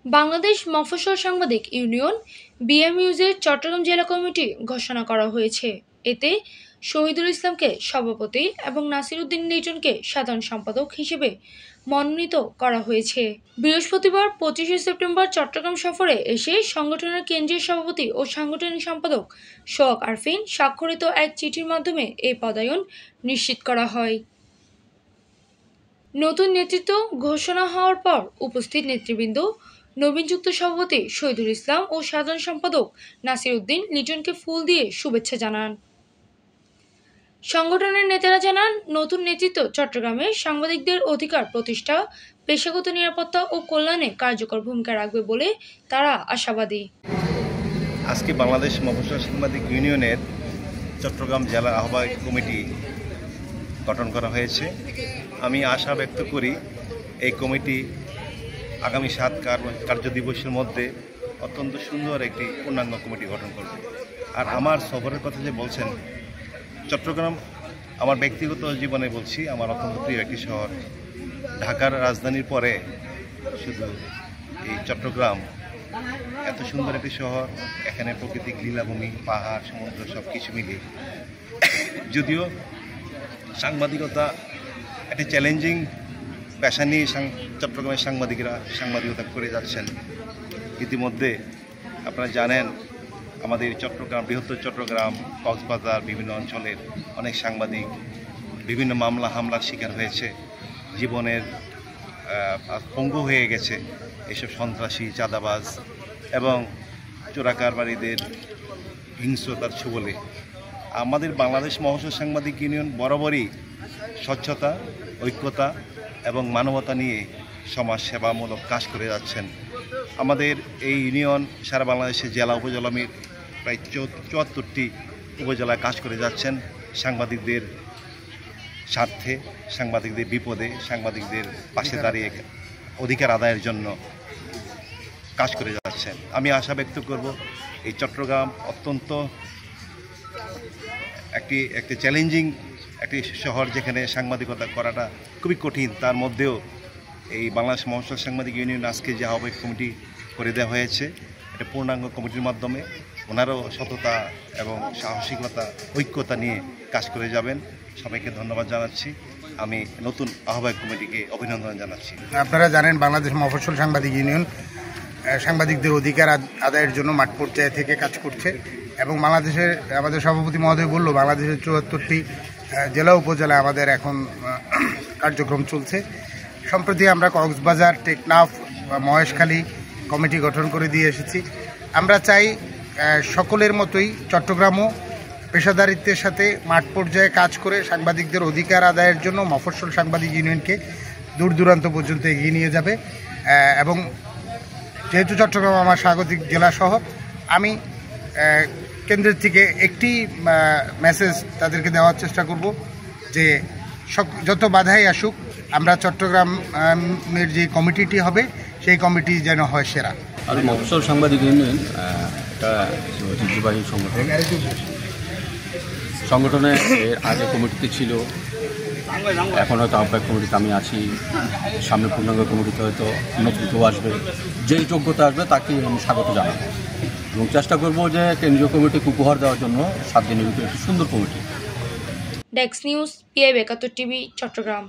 বাংলাদেশ মফস্বল সাংবাদিক ইউনিয়ন বিএমইউজের চট্টগ্রাম জেলা কমিটি ঘোষণা করা হয়েছে। এতে শহীদুল ইসলামকে সভাপতি এবং নাসির উদ্দিন লিটনকে সাধারণ সম্পাদক হিসেবে মনোনীত করা হয়েছে। বৃহস্পতিবার 25শে সেপ্টেম্বর চট্টগ্রাম সফরে এসে সংগঠনের কেন্দ্রীয় সভাপতি ও সাংগঠনিক সম্পাদক সোহাগ আরফিন স্বাক্ষরিত এক চিঠির মাধ্যমে এই পদায়ন নিশ্চিত করা হয়। নতুন নেতৃত্ব ঘোষণা হওয়ার পর উপস্থিত নেতৃবৃন্দ নবীন যুক্ত সভাপতি শহীদুল ইসলাম ও সাধারণ সম্পাদক নাসির উদ্দিন লিটনকে ফুল দিয়ে শুভেচ্ছা জানান। সংগঠনের নেতারা জানান, নতুন নেতৃত্ব চট্টগ্রামে সাংবাদিকদের অধিকার প্রতিষ্ঠা, পেশাগত নিরাপত্তা ও কল্যাণে কার্যকর ভূমিকা রাখবে বলে তারা আশাবাদী। আজকে বাংলাদেশ মফস্বল সাংবাদিক ইউনিয়নের চট্টগ্রাম জেলা আহ্বায়ক কমিটি গঠন করা হয়েছে। আমি আশা ব্যক্ত করি এই কমিটি আগামী 7 কার্য দিবসের মধ্যে অত্যন্ত সুন্দর একটি পূর্ণাঙ্গ কমিটি গঠন করবে। আর আমার সফরের কথা যে বলছেন, চট্টগ্রাম আমার ব্যক্তিগত জীবনে বলছি, আমার অত্যন্ত প্রিয় একটি শহর। ঢাকার রাজধানীর পরে শুধু এই চট্টগ্রাম এত সুন্দর একটি শহর। এখানে প্রাকৃতিক লীলাভূমি, পাহাড়, সমুদ্র সব কিছু মিলিয়ে, যদিও সাংবাদিকতা একটি চ্যালেঞ্জিং পেশা নিয়ে চট্টগ্রামের সাংবাদিকরা সাংবাদিকতা করে যাচ্ছেন। ইতিমধ্যে আপনারা জানেন, আমাদের চট্টগ্রাম, বৃহত্তর চট্টগ্রাম, কক্সবাজার, বিভিন্ন অঞ্চলের অনেক সাংবাদিক বিভিন্ন মামলা হামলার শিকার হয়েছে, জীবনের পঙ্গু হয়ে গেছে এসব সন্ত্রাসী, চাঁদাবাজ এবং চোরাকারবারীদের হিংস্রতার ছোবলে। আমাদের বাংলাদেশ মফস্বল সাংবাদিক ইউনিয়ন বরাবরই স্বচ্ছতা, ঐক্যতা এবং মানবতা নিয়ে সমাজ সেবামূলক কাজ করে যাচ্ছেন। আমাদের এই ইউনিয়ন সারা বাংলাদেশের জেলা উপজেলামির প্রায় 74টি উপজেলায় কাজ করে যাচ্ছেন। সাংবাদিকদের স্বার্থে, সাংবাদিকদের বিপদে, সাংবাদিকদের পাশে দাঁড়িয়ে অধিকার আদায়ের জন্য কাজ করে যাচ্ছেন। আমি আশা ব্যক্ত করব, এই চট্টগ্রাম অত্যন্ত একটি চ্যালেঞ্জিং একটি শহর, যেখানে সাংবাদিকতা করাটা খুবই কঠিন। তার মধ্যেও এই বাংলাদেশ মফস্বল সাংবাদিক ইউনিয়ন আজকে যে আহ্বায়ক কমিটি করে দেওয়া হয়েছে, এটা পূর্ণাঙ্গ কমিটির মাধ্যমে ওনারও সততা এবং সাহসিকতা, ঐক্যতা নিয়ে কাজ করে যাবেন। সবাইকে ধন্যবাদ জানাচ্ছি। আমি নতুন আহ্বায়ক কমিটিকে অভিনন্দন জানাচ্ছি। আপনারা জানেন, বাংলাদেশ মফস্বল সাংবাদিক ইউনিয়ন সাংবাদিকদের অধিকার আদায়ের জন্য মাঠ পর্যায়ে থেকে কাজ করছে এবং বাংলাদেশের, আমাদের সভাপতি মহোদয় বলল, বাংলাদেশের 74টি জেলা উপজেলায় আমাদের এখন কার্যক্রম চলছে। সম্প্রতি আমরা কক্সবাজার, টেকনাফ, মহেশখালী কমিটি গঠন করে দিয়ে এসেছি। আমরা চাই সকলের মতোই চট্টগ্রামও পেশাদারিত্বের সাথে মাঠ পর্যায়ে কাজ করে সাংবাদিকদের অধিকার আদায়ের জন্য মফস্বল সাংবাদিক ইউনিয়নকে দূর দূরান্ত পর্যন্ত এগিয়ে নিয়ে যাবে। এবং যেহেতু চট্টগ্রাম আমার স্বাগতিক জেলা শহর, আমি কেন্দ্রের থেকে একটি মেসেজ তাদেরকে দেওয়ার চেষ্টা করব যে যত বাধাই আসুক, আমরা চট্টগ্রামের যে কমিটিটি হবে সেই কমিটি যেন হয় সেরা। আর মফস্বল সাংবাদিক ইউনিয়ন একটা ঐতিহ্যবাহী সংগঠন। সংগঠনে এর আগে কমিটিতে ছিল, এখন হয়তো আহ্বায়ক কমিটিতে আমি আছি। সামনে পূর্ণাঙ্গ কমিটিতে হয়তো নতুন কেউ আসবে, যেই যোগ্যতা আসবে তাকে আমি স্বাগত জানাবো এবং চেষ্টা করবো যে কেন্দ্রীয় কমিটিকে উপহার দেওয়ার জন্য 7 দিনের ভিতরে একটি সুন্দর committee. Desk news, PIB 71 TV, Chittagong.